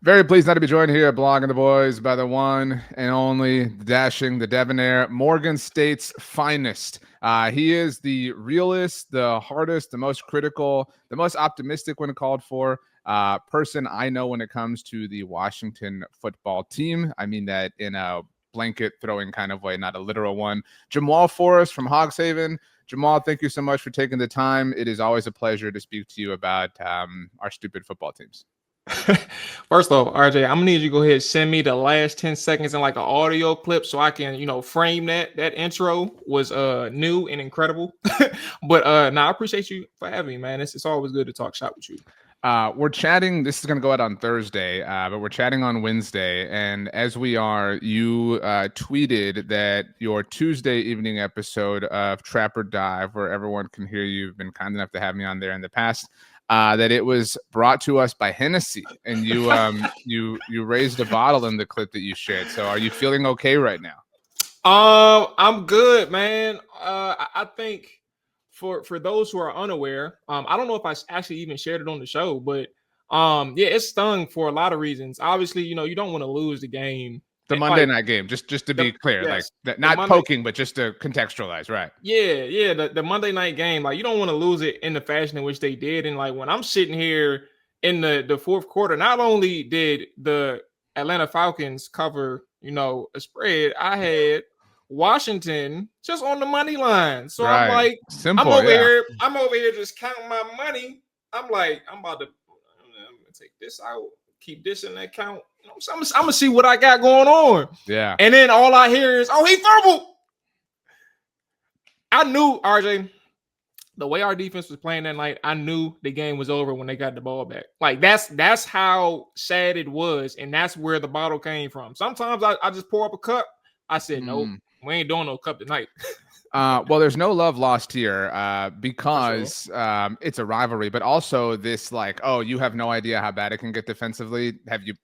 Very pleased not to be joined here at Blogging the Boys by the one and only dashing, the debonair, Morgan State's finest. He is the realest, the hardest, the most critical, the most optimistic when called for person I know when it comes to the Washington football team. I mean that in a blanket throwing kind of way, not a literal one. Jamual Forrest from Hogs Haven. Jamal, thank you so much for taking the time. It is always a pleasure to speak to you about our stupid football teams. First off, RJ, I'm gonna need you to go ahead and send me the last 10 seconds in like an audio clip so I can, frame that. That intro was new and incredible. But I appreciate you for having me, man. It's always good to talk shop with you. We're chatting. This is going to go out on Thursday, but we're chatting on Wednesday. And as we are, you tweeted that your Tuesday evening episode of Trapper Dive, where everyone can hear you've been kind enough to have me on there in the past, that it was brought to us by Hennessy, and you raised a bottle in the clip that you shared. So are you feeling okay right now? I'm good, man. I think for those who are unaware, I don't know if I actually even shared it on the show, but yeah, it stung for a lot of reasons. Obviously, you don't want to lose the game. The Monday night game, just to be clear, yes, like not poking, but just to contextualize, right? Yeah, the Monday night game, like you don't want to lose it in the fashion in which they did. And like when I'm sitting here in the fourth quarter, not only did the Atlanta Falcons cover, a spread, I had Washington just on the money line. So right. I'm like, simple. I'm over here just counting my money. I'm like, I'm gonna take this out, keep this in that account. I'm gonna see what I got going on. Yeah. And then all I hear is, oh, he fumbled. I knew, RJ, the way our defense was playing that night, I knew the game was over when they got the ball back. Like that's how sad it was, and that's where the bottle came from. Sometimes I just pour up a cup. I said, nope, we ain't doing no cup tonight. Well, there's no love lost here because it's a rivalry, but also this like, oh, you have no idea how bad it can get defensively. Have you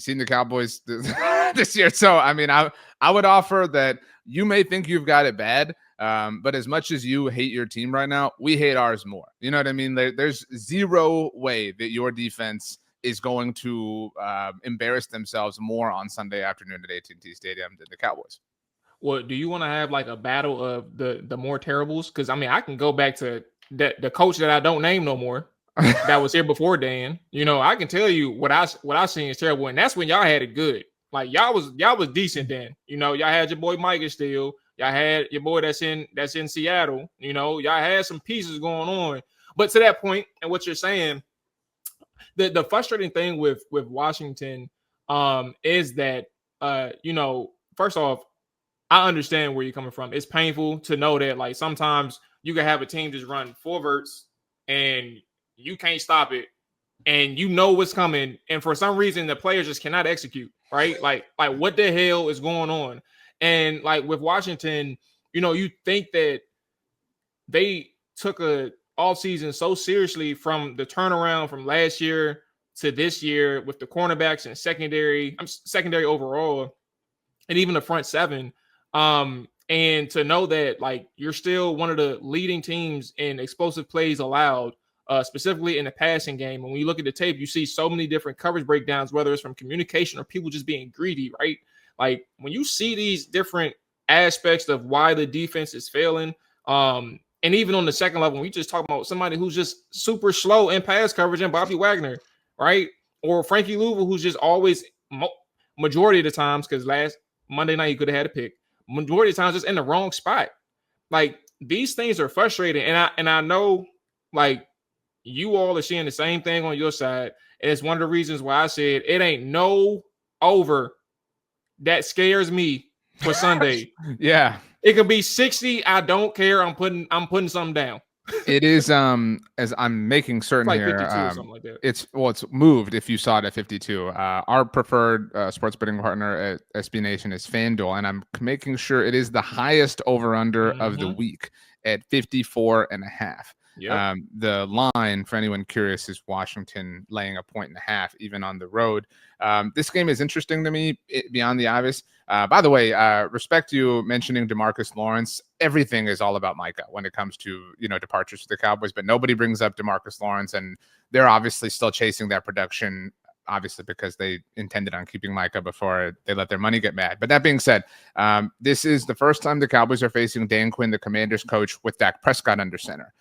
seen the Cowboys this year? So, I mean, I would offer that you may think you've got it bad, but as much as you hate your team right now, we hate ours more. You know what I mean? There's zero way that your defense is going to embarrass themselves more on Sunday afternoon at AT&T Stadium than the Cowboys. Well, do you want to have like a battle of the more terribles? Because I mean, I can go back to the coach that I don't name no more that was here before Dan. I can tell you what I seen is terrible, and that's when y'all had it good. Like y'all was decent then. Y'all had your boy Micah still. Y'all had your boy that's in Seattle. Y'all had some pieces going on. But to that point, and what you're saying, the frustrating thing with Washington is that first off, I understand where you're coming from. It's painful to know that like sometimes you can have a team just run forwards and you can't stop it, and you know what's coming, and for some reason the players just cannot execute, right? Like what the hell is going on? And like with Washington, you think that they took a off season so seriously from the turnaround from last year to this year with the cornerbacks and secondary overall, and even the front seven. And to know that like you're still one of the leading teams in explosive plays allowed, specifically in the passing game. And when you look at the tape, you see so many different coverage breakdowns, whether it's from communication or people just being greedy, right? Like when you see these different aspects of why the defense is failing, and even on the second level, we just talk about somebody who's just super slow in pass coverage and Bobby Wagner, right? Or Frankie Louisville, who's just always majority of the times, because last Monday night he could have had a pick. Majority of the times just in the wrong spot. Like these things are frustrating. And I know like you all are seeing the same thing on your side. And it's one of the reasons why I said it ain't no over that scares me for Sunday. Yeah. It could be 60. I don't care. I'm putting something down. It is as I'm making certain like here, 52 or something like that. It's moved if you saw it at 52. Our preferred sports betting partner at SB Nation is FanDuel, and I'm making sure it is the highest over under of the week at 54.5. Yep. The line, for anyone curious, is Washington laying 1.5 even on the road. This game is interesting to me beyond the obvious. By the way, respect you mentioning DeMarcus Lawrence. Everything is all about Micah when it comes to departures for the Cowboys, but nobody brings up DeMarcus Lawrence, and they're obviously still chasing that production obviously because they intended on keeping Micah before they let their money get mad. But that being said, this is the first time the Cowboys are facing Dan Quinn, the Commanders coach, with Dak Prescott under center.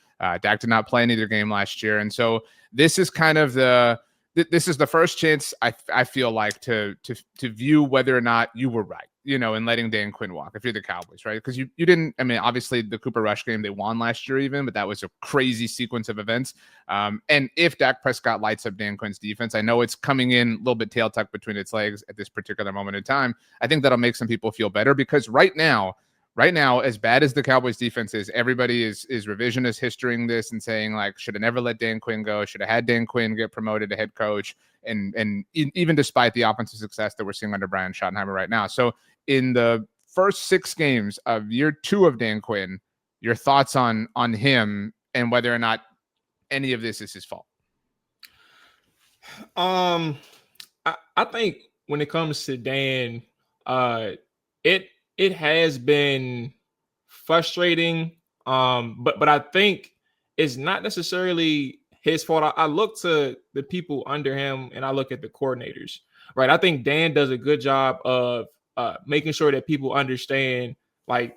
Dak did not play in either game last year, and so this is kind of this is the first chance I feel like to view whether or not you were right, in letting Dan Quinn walk if you're the Cowboys, right? Because you didn't. I mean, obviously the Cooper Rush game they won last year even, but that was a crazy sequence of events. And if Dak Prescott lights up Dan Quinn's defense, I know it's coming in a little bit tail tucked between its legs at this particular moment in time. I think that'll make some people feel better because right now, as bad as the Cowboys defense is, everybody is revisionist historying this and saying like, should have never let Dan Quinn go, should have had Dan Quinn get promoted to head coach. And even despite the offensive success that we're seeing under Brian Schottenheimer right now. So in the first 6 games of year 2 of Dan Quinn, your thoughts on him and whether or not any of this is his fault? I think when it comes to Dan, it has been frustrating, but I think it's not necessarily his fault. I look to the people under him and I look at the coordinators, right? I think Dan does a good job of making sure that people understand, like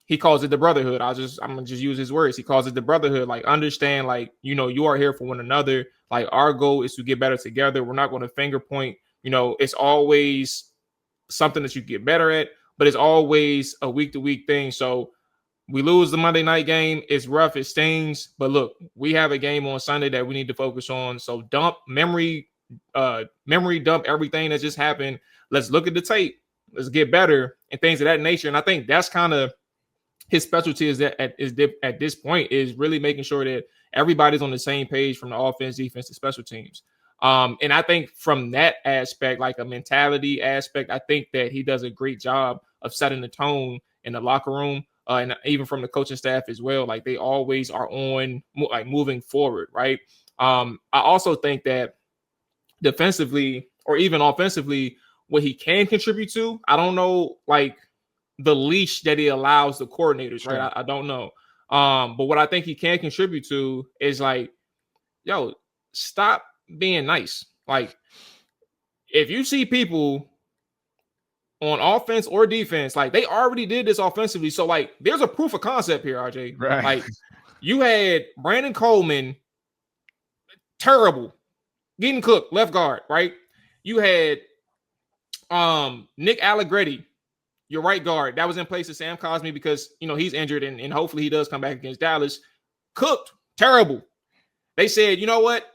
he calls it the brotherhood. I'm gonna just use his words. He calls it the brotherhood. Like, understand, like, you are here for one another. Like, our goal is to get better together. We're not going to finger point. It's always something that you get better at, but it's always a week-to-week thing. So we lose the Monday night game. It's rough. It stings. But look, we have a game on Sunday that we need to focus on. So memory dump everything that just happened. Let's look at the tape. Let's get better and things of that nature. And I think that's kind of his specialty is at this point is really making sure that everybody's on the same page from the offense, defense, to special teams. And I think from that aspect, like a mentality aspect, I think that he does a great job of setting the tone in the locker room, and even from the coaching staff as well. Like, they always are on, like, moving forward, right? I also think that defensively or even offensively, what he can contribute to, I don't know, like, the leash that he allows the coordinators, Sure. right? I don't know. But what I think he can contribute to is, like, yo, stop being nice. Like, if you see people on offense or defense, like, they already did this offensively. So, like, there's a proof of concept here, RJ. Right. Like, you had Brandon Coleman, terrible, getting cooked, left guard, right? You had Nick Allegretti, your right guard, that was in place of Sam Cosmi because, he's injured and hopefully he does come back against Dallas. Cooked, terrible. They said, you know what?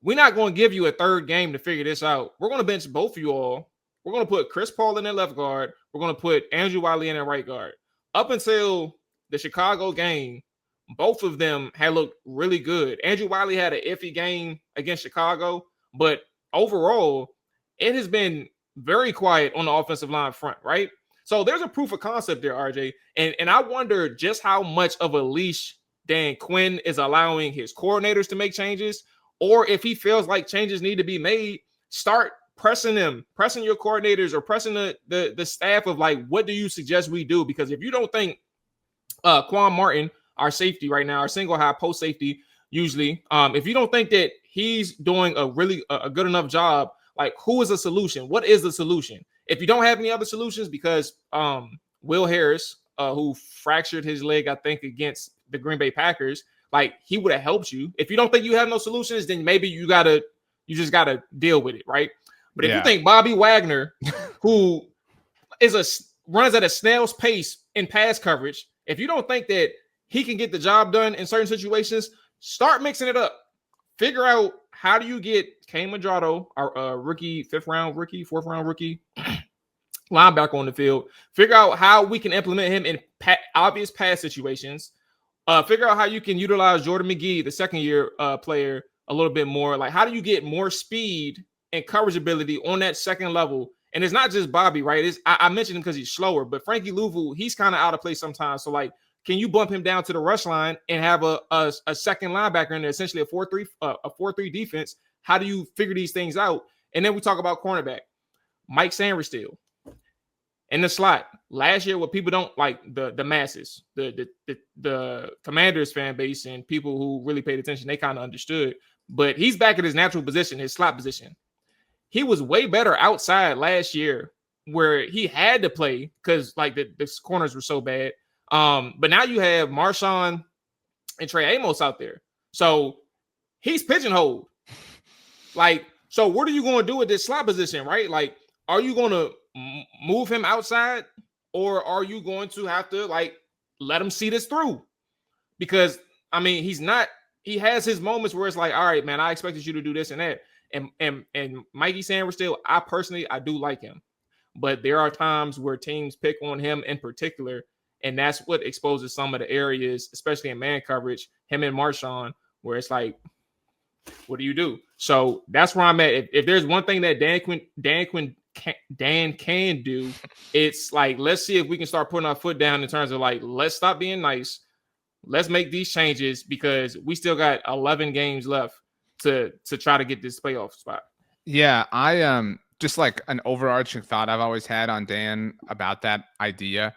We're not going to give you a third game to figure this out. We're going to bench both of you all. We're going to put Chris Paul in their left guard. We're going to put Andrew Wiley in their right guard. Up until the Chicago game, both of them had looked really good. Andrew Wiley had an iffy game against Chicago, but overall, it has been very quiet on the offensive line front, right? So there's a proof of concept there, RJ. And I wonder just how much of a leash Dan Quinn is allowing his coordinators to make changes, or if he feels like changes need to be made, start pressing them, pressing your coordinators or pressing the staff of, like, what do you suggest we do? Because if you don't think Quan Martin, our safety right now, our single high post safety, usually, if you don't think that he's doing a good enough job, like, who is the solution? What is the solution? If you don't have any other solutions, because Will Harris, who fractured his leg, I think, against the Green Bay Packers, like, he would have helped you. If you don't think you have no solutions, then maybe you just gotta deal with it, right? But if you think Bobby Wagner, who runs at a snail's pace in pass coverage, if you don't think that he can get the job done in certain situations, start mixing it up. Figure out, how do you get Kane Madrado, our rookie, 4th-round rookie linebacker, on the field? Figure out how we can implement him in obvious pass situations. Figure out how you can utilize Jordan McGee, the second-year player, a little bit more. Like, how do you get more speed and coverage ability on that second level? And it's not just Bobby, right? I mentioned him because he's slower, but Frankie Louvu, he's kind of out of place sometimes. So, like, can you bump him down to the rush line and have a second linebacker in there, essentially a 4-3 defense? How do you figure these things out? And then we talk about cornerback, Mike Sanderstill in the slot. Last year, what people don't like, the masses, the Commanders fan base and people who really paid attention, they kind of understood. But he's back at his natural position, his slot position. he was way better outside last year where he had to play because like the corners were so bad. But now you have Marshawn and Trey Amos out there. So he's pigeonholed. Like, so what are you going to do with this slot position, right? Like, are you going to move him outside or are you going to have to like let him see this through? Because I mean, he has his moments where it's like, all right, man, I expected you to do this and that. And Mikey Sanders still, I do like him. But there are times where teams pick on him in particular, and that's what exposes some of the areas, especially in man coverage, him and Marshawn, where it's like, what do you do? So that's where I'm at. If there's one thing that Dan can do, it's like, let's see if we can start putting our foot down in terms of like, let's stop being nice. Let's make these changes because we still got 11 games left to try to get this playoff spot. Yeah, I just like an overarching thought I've always had on Dan about that idea.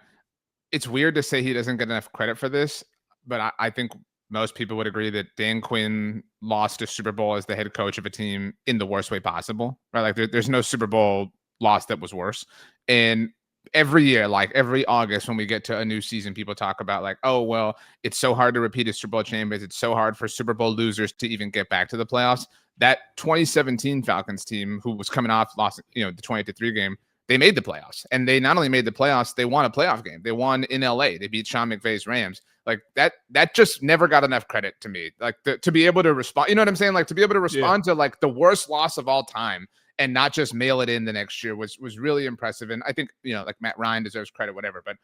It's weird to say he doesn't get enough credit for this, but I think most people would agree that Dan Quinn lost a Super Bowl as the head coach of a team in the worst way possible, right? Like there's no Super Bowl loss that was worse. And every year, like every August when we get to a new season, people talk about like, oh, well, it's so hard to repeat as Super Bowl champions. It's so hard for Super Bowl losers to even get back to the playoffs. That 2017 Falcons team, who was coming off, lost, the 28-3 game, they made the playoffs. And they not only made the playoffs, they won a playoff game. They won in LA. They beat Sean McVay's Rams. Like that just never got enough credit to me. Like to be able to respond, you know what I'm saying? Like to be able to respond to like the worst loss of all time and not just mail it in the next year was really impressive. And I think, like Matt Ryan deserves credit, whatever. But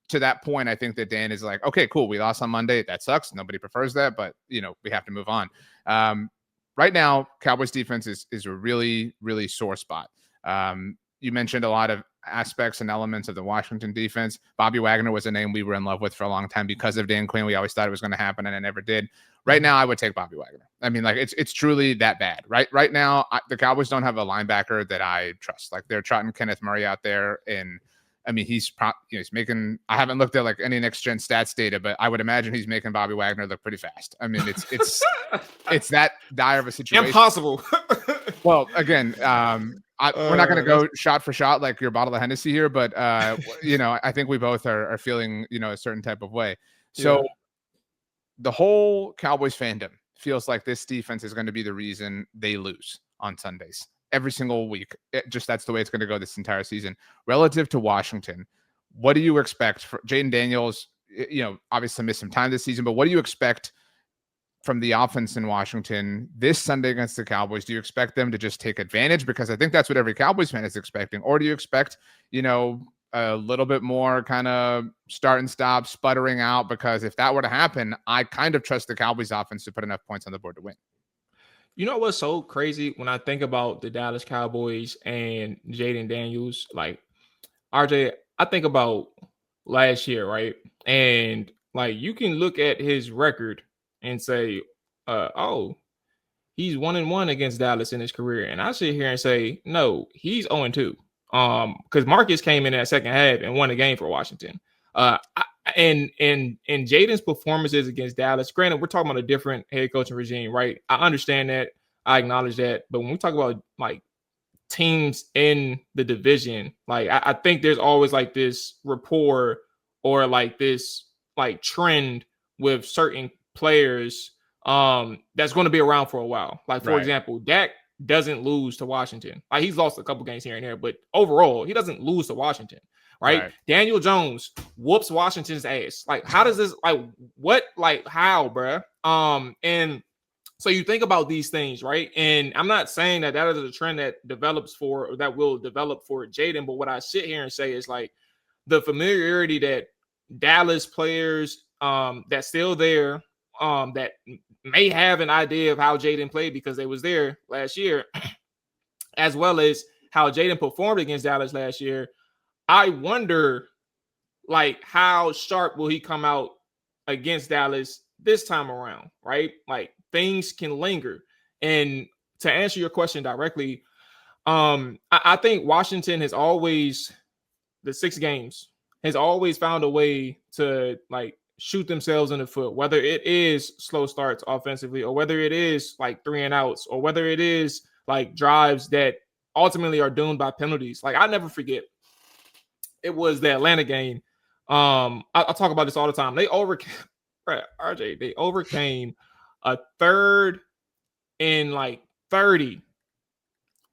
to that point, I think that Dan is like, okay, cool. We lost on Monday. That sucks. Nobody prefers that, but we have to move on. Right now, Cowboys defense is a really, really sore spot. You mentioned a lot of aspects and elements of the Washington defense. Bobby Wagner was a name we were in love with for a long time because of Dan Quinn. We always thought it was going to happen, and it never did. Right now, I would take Bobby Wagner. I mean, like it's truly that bad. Right now, the Cowboys don't have a linebacker that I trust. Like they're trotting Kenneth Murray out there, and I mean, he's making. I haven't looked at like any next gen stats data, but I would imagine he's making Bobby Wagner look pretty fast. I mean, it's that dire of a situation. Impossible. Well, again, we're not going to go shot for shot like your bottle of Hennessy here, but I think we both are feeling a certain type of way. So the whole Cowboys fandom feels like this defense is going to be the reason they lose on Sundays every single week. That's the way it's going to go this entire season. Relative to Washington, what do you expect for Jaden Daniels? Obviously missed some time this season, but what do you expect from the offense in Washington this Sunday against the Cowboys? Do you expect them to just take advantage? Because I think that's what every Cowboys fan is expecting. Or do you expect, a little bit more kind of start and stop, sputtering out? Because if that were to happen, I kind of trust the Cowboys offense to put enough points on the board to win. You know what's so crazy when I think about the Dallas Cowboys and Jaden Daniels? Like, RJ, I think about last year, right? And like you can look at his record and say, he's 1-1 against Dallas in his career. And I sit here and say, no, he's 0-2. Because Marcus came in that second half and won the game for Washington. And Jaden's performances against Dallas, granted, we're talking about a different head coaching regime, right? I understand that. I acknowledge that. But when we talk about like teams in the division, like I think there's always like this rapport or like this like trend with certain players that's going to be around for a while. Like, for example, Dak doesn't lose to Washington. Like he's lost a couple games here and there, but overall, he doesn't lose to Washington. Right? Daniel Jones whoops Washington's ass. Like, how does this, like, what, like, how, bruh? And so you think about these things, right? And I'm not saying that is a trend that will develop for Jaden, but what I sit here and say is like the familiarity that Dallas players that's still there, that may have an idea of how Jaden played because they was there last year, as well as how Jaden performed against Dallas last year. I wonder, like, how sharp will he come out against Dallas this time around, right? Like, things can linger. And to answer your question directly, I think Washington has always, the 6 games, has always found a way to, like, shoot themselves in the foot, whether it is slow starts offensively or whether it is, like, 3 and outs or whether it is like drives that ultimately are doomed by penalties. Like I never forget, it was the Atlanta game. I talk about this all the time. They overcame RJ. They overcame a 3rd and like 30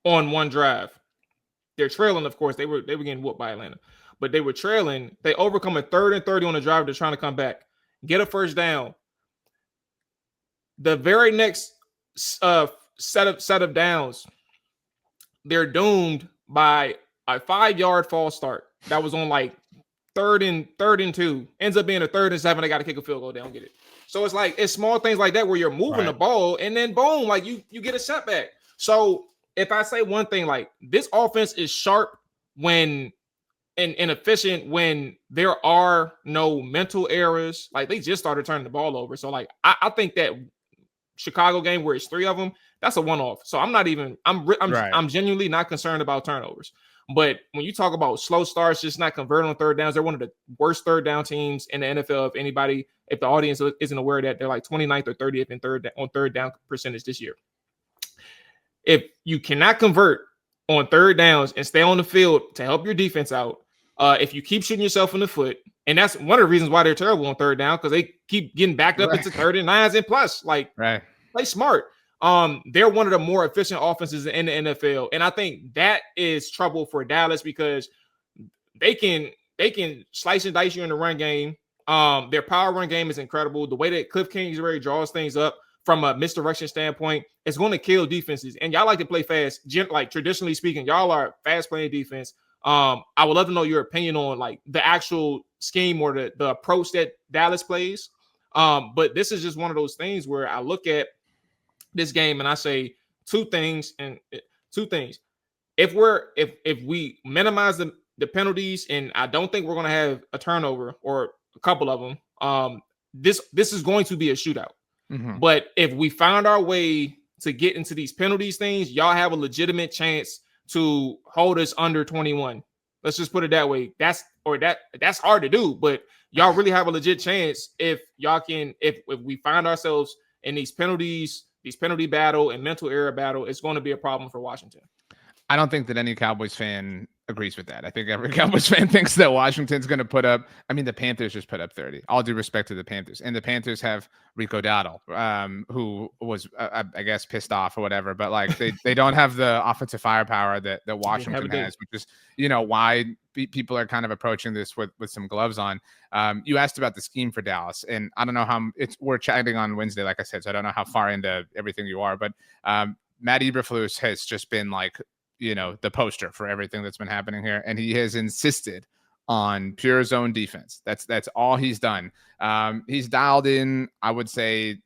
on one drive. They're trailing, of course. They were getting whooped by Atlanta, but they were trailing. They overcome a 3rd and 30 on a drive. They're trying to come back, get a first down. The very next set of downs, they're doomed by a 5-yard false start that was on like 3rd and 2. Ends up being a 3rd and 7. They got to kick a field goal. They don't get it. So it's like it's small things like that where you're moving the ball and then boom, like you get a setback. So if I say one thing, like this offense is sharp when and efficient when there are no mental errors. Like they just started turning the ball over. So like I think that Chicago game where it's 3 of them, that's a one-off. So I'm genuinely not concerned about turnovers. But when you talk about slow starts, just not converting on 3rd downs, they're one of the worst 3rd down teams in the NFL. If anybody, if the audience isn't aware of that, they're like 29th or 30th in on 3rd down percentage this year. If you cannot convert on 3rd downs and stay on the field to help your defense out, if you keep shooting yourself in the foot, and that's one of the reasons why they're terrible on 3rd down, because they keep getting backed up into 3rd and 9s and plus, like play smart. They're one of the more efficient offenses in the NFL, and I think that is trouble for Dallas because they can slice and dice you in the run game. Their power run game is incredible. The way that Cliff Kingsbury draws things up from a misdirection standpoint, it's going to kill defenses. And y'all like to play fast. Like traditionally speaking, y'all are fast playing defense. I would love to know your opinion on like the actual scheme or the approach that Dallas plays. But this is just one of those things where I look at this game and I say two things. If we minimize the penalties, and I don't think we're going to have a turnover or a couple of them, this is going to be a shootout. Mm-hmm. But if we found our way to get into these penalties things, y'all have a legitimate chance to hold us under 21. Let's just put it that way. That's hard to do, but y'all really have a legit chance if y'all can, if we find ourselves in these penalties, these penalty battle and mental error battle, it's going to be a problem for Washington. I don't think that any Cowboys fan agrees with that. I think every Cowboys fan thinks that Washington's going to put up. I mean, the Panthers just put up 30. All due respect to the Panthers, and the Panthers have Rico Dowdle, who was, I guess, pissed off or whatever. But like, they don't have the offensive firepower that Washington has, which is why people are kind of approaching this with some gloves on. You asked about the scheme for Dallas, and I don't know how we're chatting on Wednesday, like I said, so I don't know how far into everything you are, but Matt Eberflus has just been like, the poster for everything that's been happening here. And he has insisted on pure zone defense. That's all he's done. He's dialed in, I would say,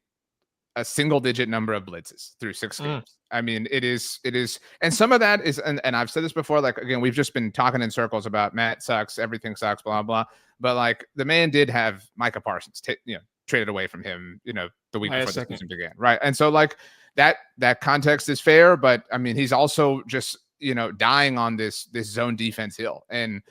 a single digit number of blitzes through 6 games. I mean, it is. And some of that is, and I've said this before, like, again, we've just been talking in circles about Matt sucks, everything sucks, blah, blah. But like the man did have Micah Parsons, traded away from him, the week before the season began. Right. And so like that context is fair, but I mean, he's also just, dying on this zone defense hill, and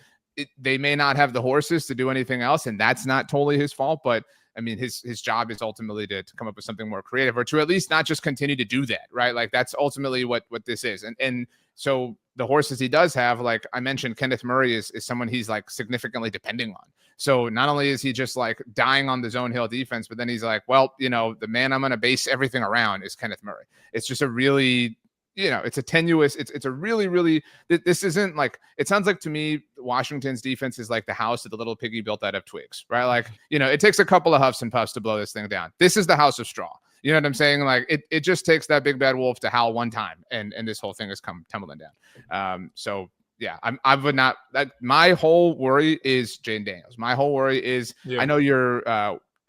they may not have the horses to do anything else. And that's not totally his fault, but I mean, his job is ultimately to come up with something more creative, or to at least not just continue to do that. Right. Like that's ultimately what this is. And so the horses he does have, like I mentioned, Kenneth Murray is someone he's like significantly depending on. So not only is he just like dying on the zone hill defense, but then he's like, well, the man I'm going to base everything around is Kenneth Murray. It's just a really, it's a tenuous, it's a really, really, this isn't like, it sounds like to me, Washington's defense is like the house that the little piggy built out of twigs, right? Like, it takes a couple of huffs and puffs to blow this thing down. This is the house of straw. You know what I'm saying? Like it just takes that big bad wolf to howl one time, and this whole thing has come tumbling down. So yeah, I would not, that my whole worry is Jaden Daniels. My whole worry is, I know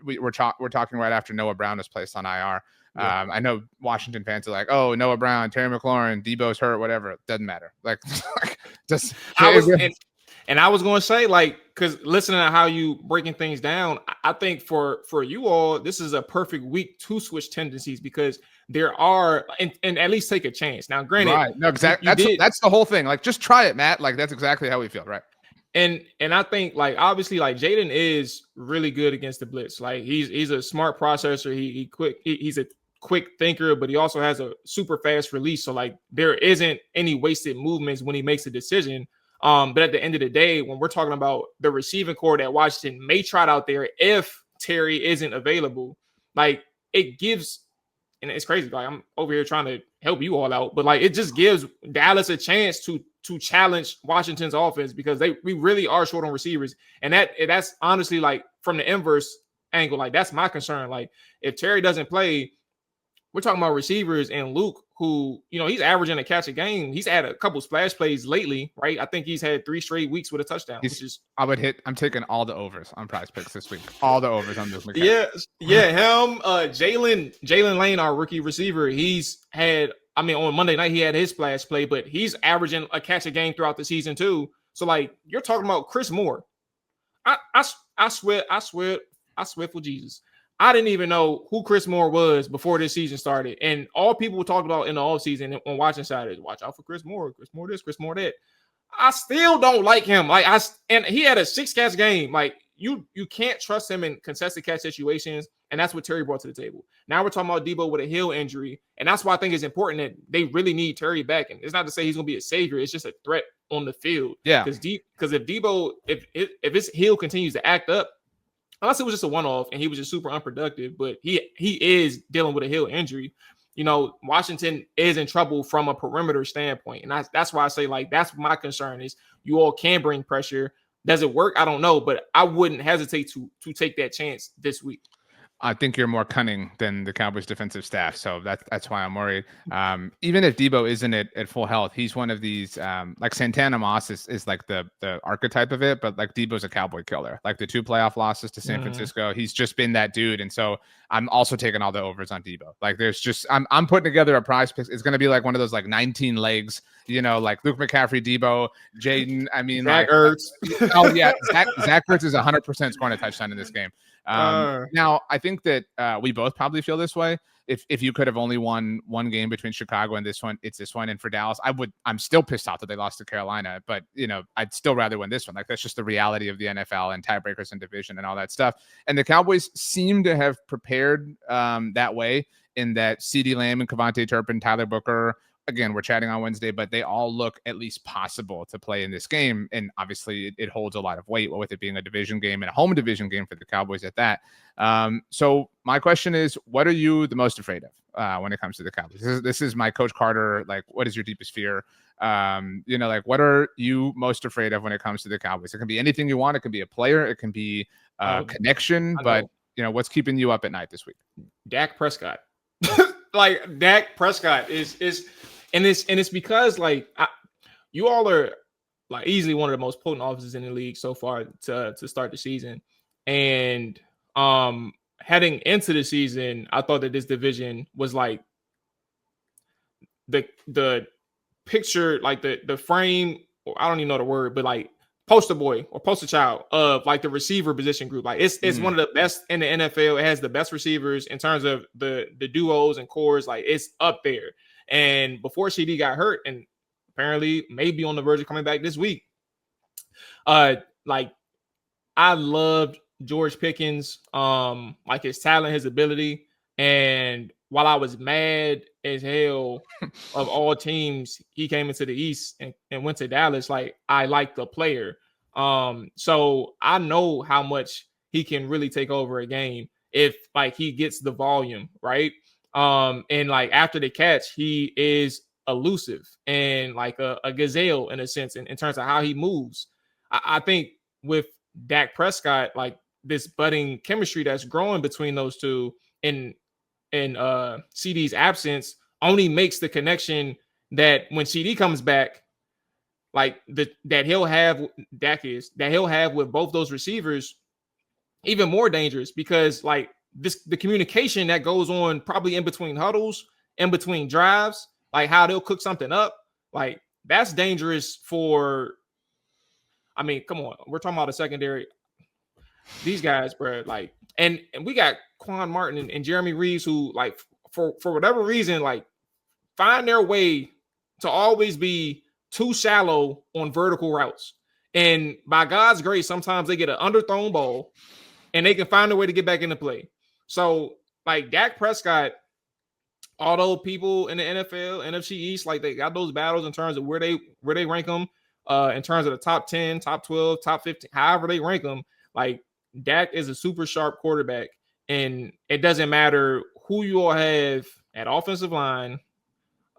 we're talking right after Noah Brown was placed on IR. Yeah. I know Washington fans are like, oh, Noah Brown, Terry McLaurin, Debo's hurt, whatever. It doesn't matter. Like, just. I was going to say, like, because listening to how you breaking things down, I think for you all, this is a perfect week to switch tendencies, because there are, and at least take a chance. Now, granted, right? No, exactly. That's the whole thing. Like, just try it, Matt. Like, that's exactly how we feel, right? And I think, like, obviously, like, Jaden is really good against the blitz. Like, he's a smart processor. He's a quick thinker, but he also has a super fast release. So like there isn't any wasted movements when he makes a decision. But at the end of the day, when we're talking about the receiving core that Washington may trot out there if Terry isn't available, like it gives, and it's crazy. Like I'm over here trying to help you all out, but like it just gives Dallas a chance to challenge Washington's offense because we really are short on receivers, and that's honestly like from the inverse angle, like that's my concern. Like if Terry doesn't play, we're talking about receivers and Luke, who, you know, he's averaging a catch a game. He's had a couple splash plays lately, right? I think he's had 3 straight weeks with a touchdown. I'm taking all the overs on Prize Picks this week. All the overs on this week. Yeah. Him, Jalen Lane, our rookie receiver. He's had, I mean, on Monday night he had his splash play, but he's averaging a catch a game throughout the season too. So like you're talking about Chris Moore. I swear for Jesus. I didn't even know who Chris Moore was before this season started. And all people talked about in the offseason on watching side is watch out for Chris Moore this, Chris Moore that. I still don't like him. And he had a 6 catch game. Like you can't trust him in contested catch situations. And that's what Terry brought to the table. Now we're talking about Debo with a heel injury. And that's why I think it's important that they really need Terry back. And it's not to say he's going to be a savior. It's just a threat on the field. Yeah. Because if Debo, if his heel continues to act up, unless it was just a one-off and he was just super unproductive, but he is dealing with a heel injury. You know, Washington is in trouble from a perimeter standpoint. And that's why I say, like, that's my concern is you all can bring pressure. Does it work? I don't know, but I wouldn't hesitate to take that chance this week. I think you're more cunning than the Cowboys defensive staff. So that's why I'm worried. Even if Debo isn't at full health, he's one of these, like Santana Moss is like the archetype of it, but like Debo's a Cowboy killer. Like the 2 playoff losses to San Francisco, he's just been that dude. And so I'm also taking all the overs on Debo. Like there's just, I'm putting together a prize pick. It's going to be like one of those like 19 legs, you know, like Luke McCaffrey, Debo, Jaden. I mean, Zach Ertz. Oh yeah. Zach Ertz is 100% scoring a touchdown in this game. Now I think that we both probably feel this way. If you could have only won one game between Chicago and this one, it's this one. And for Dallas, I'm still pissed off that they lost to Carolina, but you know, I'd still rather win this one. Like that's just the reality of the NFL and tiebreakers and division and all that stuff. And the Cowboys seem to have prepared that way in that CeeDee Lamb and Kevontae Turpin, Tyler Booker. Again, we're chatting on Wednesday, but they all look at least possible to play in this game. And obviously it holds a lot of weight with it being a division game and a home division game for the Cowboys at that. So my question is, what are you the most afraid of when it comes to the Cowboys? This is my Coach Carter. Like, what is your deepest fear? You know, like what are you most afraid of when it comes to the Cowboys? It can be anything you want. It can be a player. It can be a connection, but you know, what's keeping you up at night this week? Dak Prescott. Like Dak Prescott is and it's because like you all are like easily one of the most potent offenses in the league so far to start the season. And heading into the season, I thought that this division was like the picture, like the frame, or I don't even know the word, but like poster boy or poster child of like the receiver position group. Like it's one of the best in the NFL. It has the best receivers in terms of the duos and cores. Like it's up there. And before CD got hurt and apparently maybe on the verge of coming back this week, like I loved George Pickens, like his talent, his ability. And while I was mad as hell of all teams, he came into the East and went to Dallas. Like I like the player. So I know how much he can really take over a game if like he gets the volume, right? And like after the catch, he is elusive and like a gazelle in a sense in terms of how he moves. I think with Dak Prescott, like this budding chemistry that's growing between those two in CD's absence only makes the connection that when CD comes back, like that he'll have with both those receivers even more dangerous, because like the communication that goes on probably in between huddles, in between drives, like how they'll cook something up, like that's dangerous for, I mean, come on, we're talking about a secondary. These guys, bro, like, and we got Quan Martin and Jeremy Reeves who, like, for whatever reason, like, find their way to always be too shallow on vertical routes. And by God's grace, sometimes they get an underthrown ball and they can find a way to get back into play. So, like, Dak Prescott, although people in the NFL, NFC East, like they got those battles in terms of where they rank them, in terms of the top 10, top 12, top 15, however they rank them. Like Dak is a super sharp quarterback, and it doesn't matter who you all have at offensive line,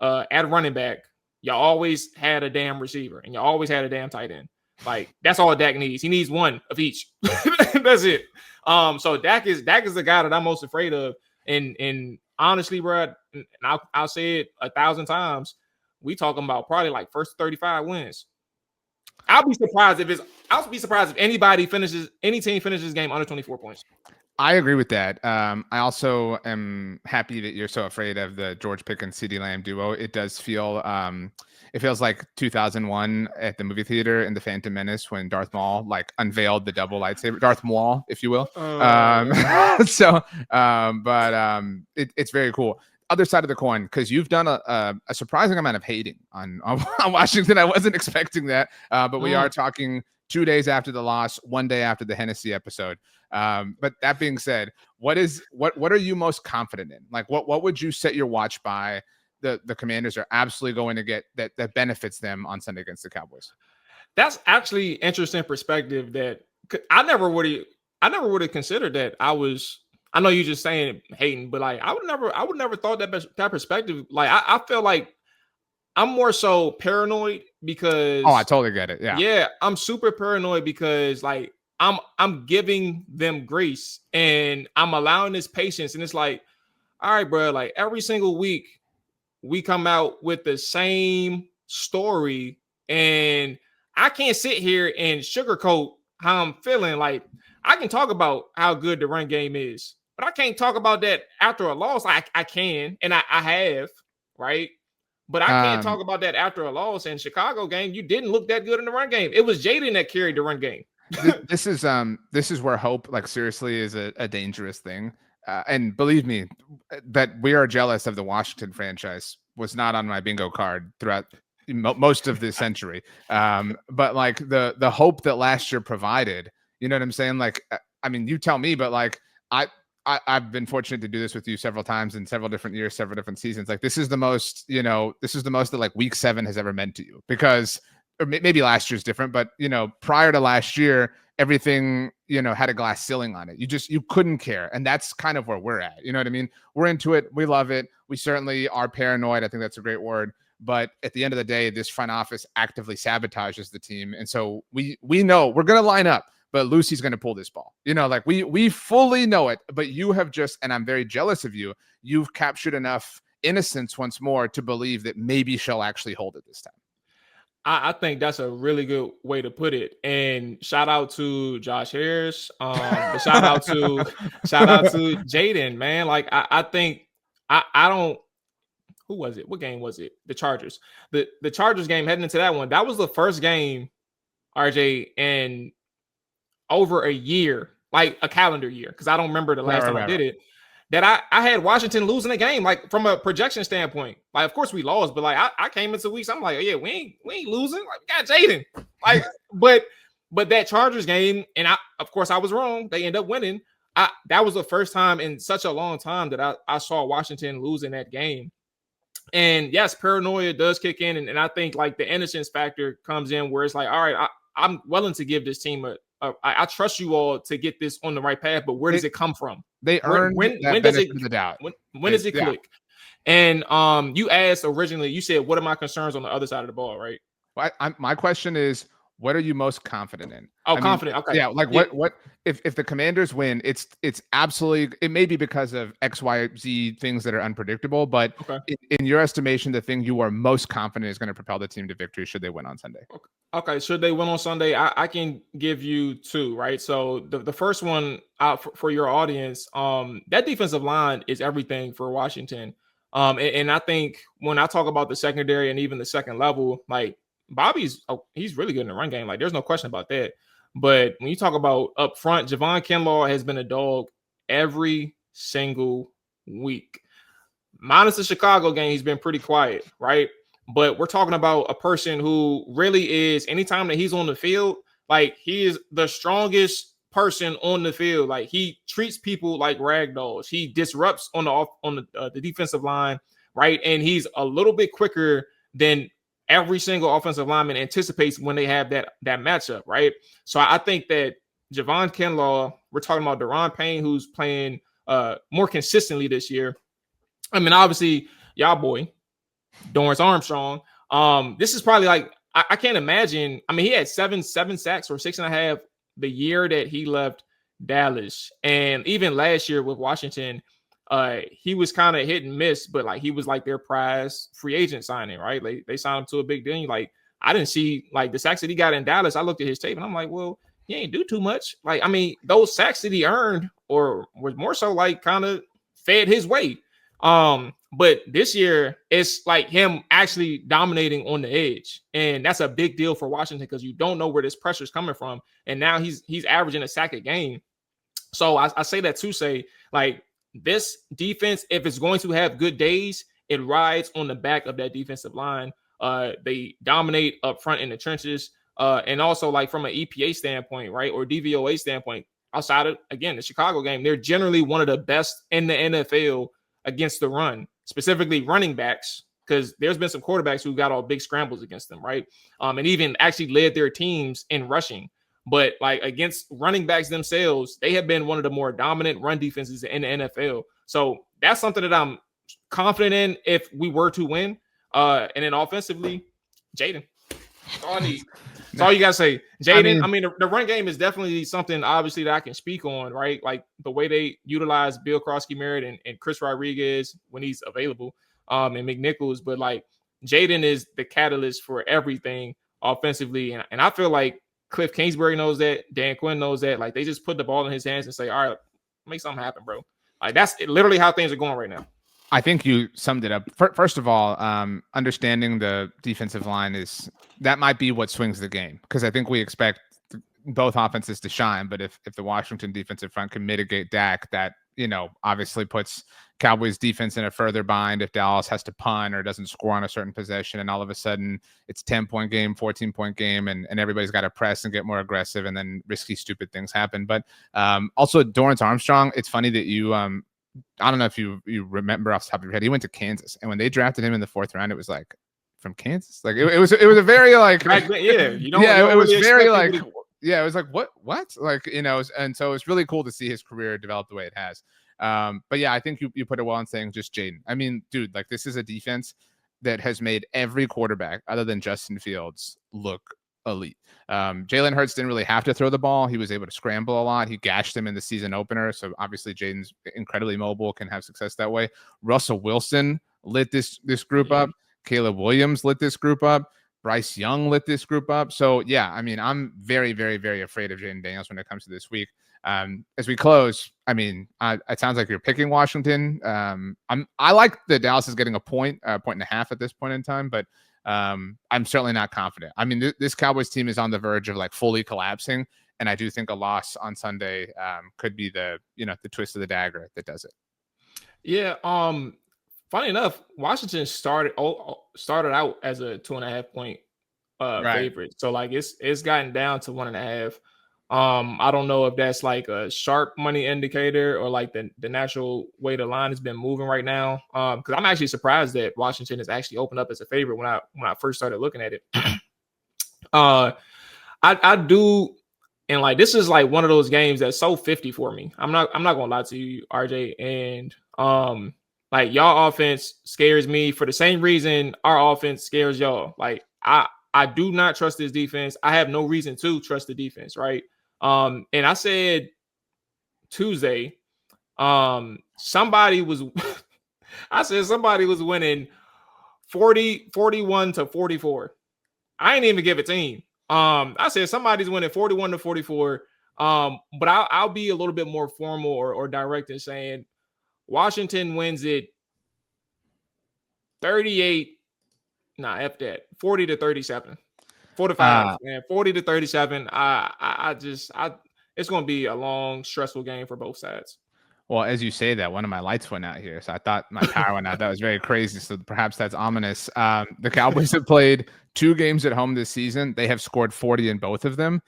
at running back. You always had a damn receiver, and you always had a damn tight end. Like that's all Dak needs. He needs one of each. That's it. So Dak is the guy that I'm most afraid of. And honestly, bro, and I'll say it 1,000 times. We talking about probably like first 35 wins. I'll be surprised if any team finishes this game under 24 points. I agree with that. I also am happy that you're so afraid of the George Pickens CeeDee Lamb duo. It does feel it feels like 2001 at the movie theater in The Phantom Menace when Darth Maul like unveiled the double lightsaber, Darth Maul, if you will. It's very cool. Other side of the coin, because you've done a surprising amount of hating on Washington. I wasn't expecting that, but we are talking 2 days after the loss, 1 day after the Hennessy episode. But that being said, what are you most confident in? Like, what would you set your watch by? The Commanders are absolutely going to get that benefits them on Sunday against the Cowboys. That's actually interesting perspective that I never would have considered that. I know you're just saying hating, but like I would never thought that perspective. Like I feel like I'm more so paranoid because I totally get it. Yeah, I'm super paranoid because like I'm giving them grace and I'm allowing this patience, and it's like, all right, bro, like every single week we come out with the same story, and I can't sit here and sugarcoat how I'm feeling. Like I can talk about how good the run game is, but I can't talk about that after a loss. I can, and I have, right? But I can't talk about that after a loss. In Chicago game, you didn't look that good in the run game. It was Jaden that carried the run game. This is where hope, like seriously, is a dangerous thing. And believe me, that we are jealous of the Washington franchise was not on my bingo card throughout most of this century. But like the hope that last year provided, you know what I'm saying? Like, I mean, you tell me, but like I've been fortunate to do this with you several times in several different years, several different seasons. Like this is the most that like week 7 has ever meant to you, because or maybe last year's different, but prior to last year, everything, had a glass ceiling on it. You couldn't care. And that's kind of where we're at. You know what I mean? We're into it. We love it. We certainly are paranoid. I think that's a great word. But at the end of the day, this front office actively sabotages the team. And so we know we're going to line up, but Lucy's going to pull this ball. Like we fully know it, but you have just, and I'm very jealous of you, you've captured enough innocence once more to believe that maybe she'll actually hold it this time. I think that's a really good way to put it. And shout out to Josh Harris. But shout out to Jaden, man. Like I think I don't. Who was it? What game was it? The Chargers. The Chargers game heading into that one. That was the first game, RJ, in over a year, like a calendar year, because I don't remember the last time I did it. That I had Washington losing a game, like from a projection standpoint. Like, of course we lost, but like I came into weeks, I'm like, oh, yeah, we ain't losing. Like, we got Jaden. Like, but that Chargers game, and of course I was wrong. They end up winning. That was the first time in such a long time that I saw Washington losing that game. And yes, paranoia does kick in, and I think like the innocence factor comes in where it's like, all right, I'm willing to give this team I trust you all to get this on the right path, but where does it come from? They earned when does it the doubt? When does it click? And you asked originally, you said, what are my concerns on the other side of the ball, right? Well, my question is, what are you most confident in? Confident. Okay. Yeah. Like what if the Commanders win, it's absolutely, it may be because of X, Y, Z things that are unpredictable, but in your estimation, the thing you are most confident is going to propel the team to victory should they win on Sunday. Okay. Should they win on Sunday? I can give you 2, right? So the first one for your audience, that defensive line is everything for Washington. And I think when I talk about the secondary and even the second level, like he's really good in the run game. Like there's no question about that. But when you talk about up front, Javon Kinlaw has been a dog every single week. Minus the Chicago game, he's been pretty quiet, right? But we're talking about a person who really is, anytime that he's on the field, like he is the strongest person on the field. Like he treats people like rag dolls. He disrupts on the defensive line, right? And he's a little bit quicker than every single offensive lineman anticipates when they have that matchup, right? So I think that Javon Kinlaw, we're talking about Daron Payne, who's playing more consistently this year. I mean, obviously, y'all boy, Dorrance Armstrong. This is probably like I can't imagine. I mean, he had seven sacks or 6.5 the year that he left Dallas, and even last year with Washington, he was kind of hit and miss, but like he was like their prize free agent signing, right? Like they signed him to a big deal. Like I didn't see like the sacks that he got in Dallas. I looked at his tape and I'm like, well, he ain't do too much. Like I mean, those sacks that he earned or was more so like kind of fed his way. But this year it's like him actually dominating on the edge, and that's a big deal for Washington because you don't know where this pressure is coming from, and now he's averaging a sack a game. So I say that to say like this defense, if it's going to have good days, it rides on the back of that defensive line. They dominate up front in the trenches, and also like from an EPA standpoint, right, or DVOA standpoint, outside of again the Chicago game, they're generally one of the best in the NFL against the run, specifically running backs, because there's been some quarterbacks who got all big scrambles against them, right? And even actually led their teams in rushing. But like against running backs themselves, they have been one of the more dominant run defenses in the NFL. So that's something that I'm confident in if we were to win. And then offensively, Jaden. That's all I need. That's all you gotta say. Jaden, I mean the run game is definitely something obviously that I can speak on, right? Like the way they utilize Bill Krosky-Merritt and Chris Rodriguez when he's available, and McNichols, but like Jaden is the catalyst for everything offensively. And I feel like Cliff Kingsbury knows that, Dan Quinn knows that. Like they just put the ball in his hands and say, all right, make something happen, bro. Like that's literally how things are going right now. I think you summed it up. First of all, understanding the defensive line that might be what swings the game, because I think we expect both offenses to shine. But if the Washington defensive front can mitigate Dak, that obviously puts Cowboys defense in a further bind if Dallas has to punt or doesn't score on a certain possession, and all of a sudden it's 10-point game, 14-point game, and everybody's got to press and get more aggressive, and then risky, stupid things happen. But also Dorrance Armstrong, it's funny that you I don't know if you remember off the top of your head, he went to Kansas, and when they drafted him in the 4th round, it was like from Kansas. Like it was a very like it was very like it was like what like and so it's really cool to see his career develop the way it has. But yeah, I think you put it well in saying just Jaden. I mean, dude, like this is a defense that has made every quarterback other than Justin Fields look elite. Jalen Hurts didn't really have to throw the ball. He was able to scramble a lot. He gashed him in the season opener. So obviously Jaden's incredibly mobile, can have success that way. Russell Wilson lit this group up. Caleb Williams lit this group up. Bryce Young lit this group up. So yeah, I mean, I'm very, very, very afraid of Jaden Daniels when it comes to this week. As we close, I mean, it sounds like you're picking Washington. I like that Dallas is getting a point and a half at this point in time, but I'm certainly not confident. I mean, this Cowboys team is on the verge of like fully collapsing, and I do think a loss on Sunday could be the twist of the dagger that does it. Yeah. Funny enough, Washington started out as a 2.5 point favorite, so like it's gotten down to 1.5. I don't know if that's like a sharp money indicator or like the natural way the line has been moving right now. Because I'm actually surprised that Washington has actually opened up as a favorite when I first started looking at it. I do, and like this is like one of those games that's so 50 for me. I'm not gonna lie to you, RJ, and like y'all offense scares me for the same reason our offense scares y'all. Like I do not trust this defense. I have no reason to trust the defense, right? And I said Tuesday, somebody was winning 41 to 44. I ain't even give a team. I said somebody's winning 41 to 44. But I'll be a little bit more formal or direct in saying Washington wins it 38. Nah, F that. 40 to 37. 45, man. 40 to 37. It's going to be a long, stressful game for both sides. Well, as you say that, one of my lights went out here, so I thought my power went out. That was very crazy. So perhaps that's ominous. The Cowboys have played 2 games at home this season. They have scored 40 in both of them.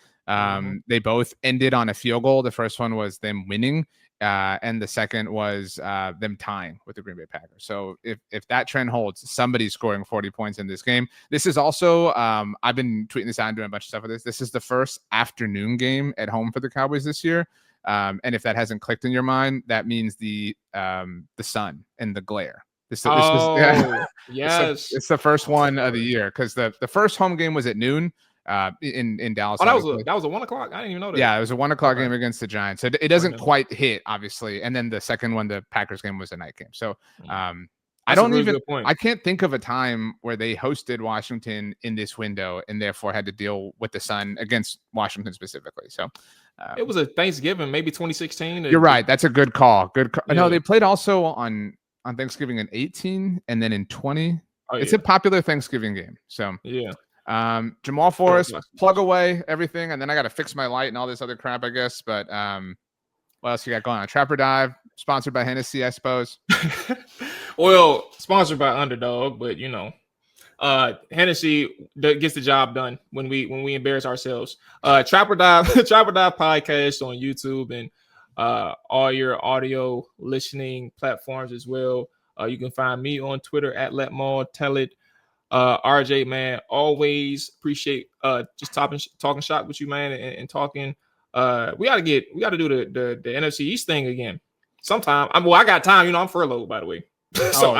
They both ended on a field goal. The first one was them winning, and the second was them tying with the Green Bay Packers. So if that trend holds, somebody's scoring 40 points in this game. This is also, I've been tweeting this out and doing a bunch of stuff with this. This is the first afternoon game at home for the Cowboys this year. And if that hasn't clicked in your mind, that means the sun and the glare. This Yes. It's the first one of the year because the first home game was at noon in Dallas. Oh, that was a 1 o'clock. I didn't even know that. Yeah, it was a 1 o'clock game against the Giants. So it doesn't quite hit, obviously. And then the second one, the Packers game, was a night game. So I can't think of a time where they hosted Washington in this window and therefore had to deal with the sun against Washington specifically. So it was a Thanksgiving, maybe 2016. You're right. That's a good call. Yeah. No, they played also on Thanksgiving in 18 and then in 20. It's a popular Thanksgiving game. So yeah. Jamual Forrest, plug away everything, and then I got to fix my light and all this other crap, I guess. But what else you got going on? Trapper Dive, sponsored by Hennessy, I suppose. Well, sponsored by Underdog, but Hennessy gets the job done when we embarrass ourselves. Trapper Dive podcast on YouTube and all your audio listening platforms as well. You can find me on Twitter at Let Maul Tell It. RJ, man, always appreciate just talking shop with you, man, and talking. We gotta do the NFC East thing again sometime. I got time, I'm furloughed, by the way. So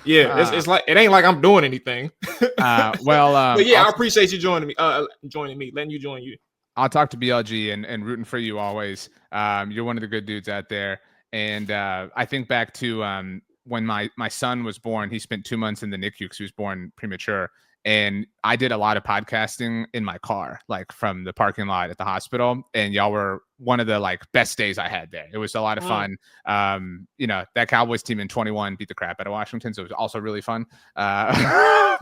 it's like it ain't like I'm doing anything. But yeah, I appreciate you joining me, letting you join you. I'll talk to BLG and rooting for you always. You're one of the good dudes out there. And I think back to when my son was born. He spent 2 months in the NICU because he was born premature. And I did a lot of podcasting in my car, like from the parking lot at the hospital. And y'all were one of the best days I had there. It was a lot of fun. That Cowboys team in 21 beat the crap out of Washington. So it was also really fun. Yeah.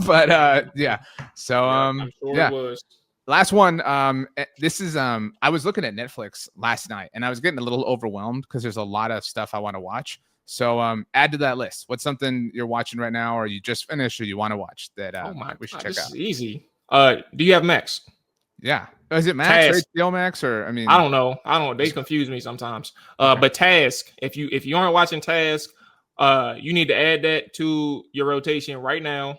So, I'm sure it was. Last one. This is I was looking at Netflix last night and I was getting a little overwhelmed because there's a lot of stuff I want to watch. So add to that list. What's something you're watching right now, or you just finished, or you want to watch that we should check out? This is easy. Do you have Max? Yeah. Is it Max or HBO Max, or I don't know. They confuse me sometimes. But Task, if you aren't watching Task, you need to add that to your rotation right now.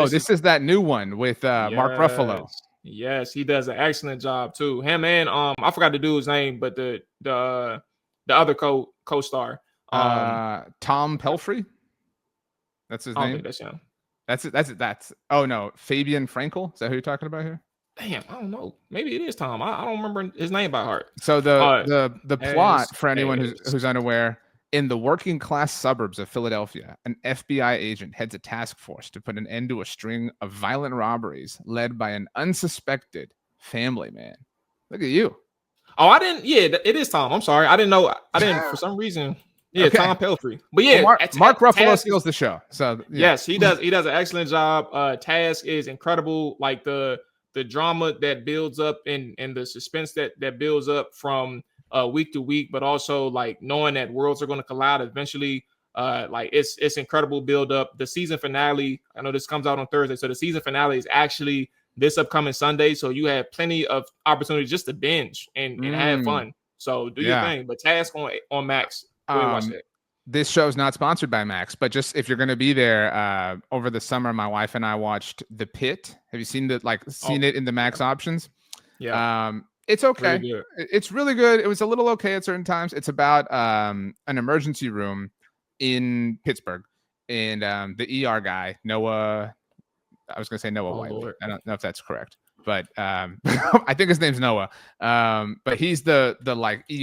This is that new one with Mark Ruffalo. Yes, he does an excellent job too. Him and I forgot the dude's name, but the other co-star. Tom Pelfrey. That's his name. I don't think that's him. That's oh no, Fabian Frankel. Is that who you're talking about here? Damn, I don't know. Maybe it is Tom. I don't remember his name by heart. So the plot for anyone who's unaware, in the working class suburbs of Philadelphia, an FBI agent heads a task force to put an end to a string of violent robberies led by an unsuspected family man. Look at you. Oh, I didn't. Yeah, it is Tom. I'm sorry. I didn't know. I didn't for some reason. Yeah, okay. Tom Pelfrey. But yeah, well, Mark Ruffalo steals the show. So yes, he does. He does an excellent job. Task is incredible. Like the drama that builds up and the suspense that builds up from week to week, but also like knowing that worlds are going to collide eventually. It's incredible build up. The season finale. I know this comes out on Thursday, so the season finale is actually this upcoming Sunday. So you have plenty of opportunity just to binge and have fun. So do your thing. But Task on Max. This show is not sponsored by Max, but just if you're going to be there over the summer, my wife and I watched The Pit. Have you seen it in the Max options? Yeah. It's okay. Really it's really good. It was a little okay at certain times. It's about an emergency room in Pittsburgh, and the ER guy, Noah. I was going to say Noah White. Lord. I don't know if that's correct, but I think his name's Noah. But he's the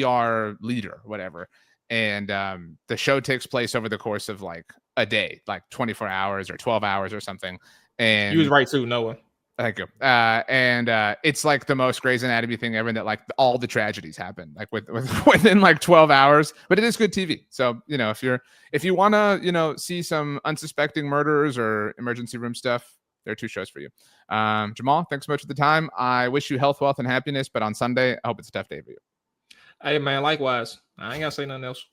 ER leader, whatever. And the show takes place over the course of a day, 24 hours or 12 hours or something. And he was right too, Noah. Thank you. And it's the most Grey's Anatomy thing ever, that all the tragedies happen within 12 hours. But it is good TV. So if you want to see some unsuspecting murderers or emergency room stuff, there are two shows for you. Jamal, thanks so much for the time. I wish you health, wealth, and happiness. But on Sunday, I hope it's a tough day for you. Hey man, likewise. I ain't gotta say nothing else.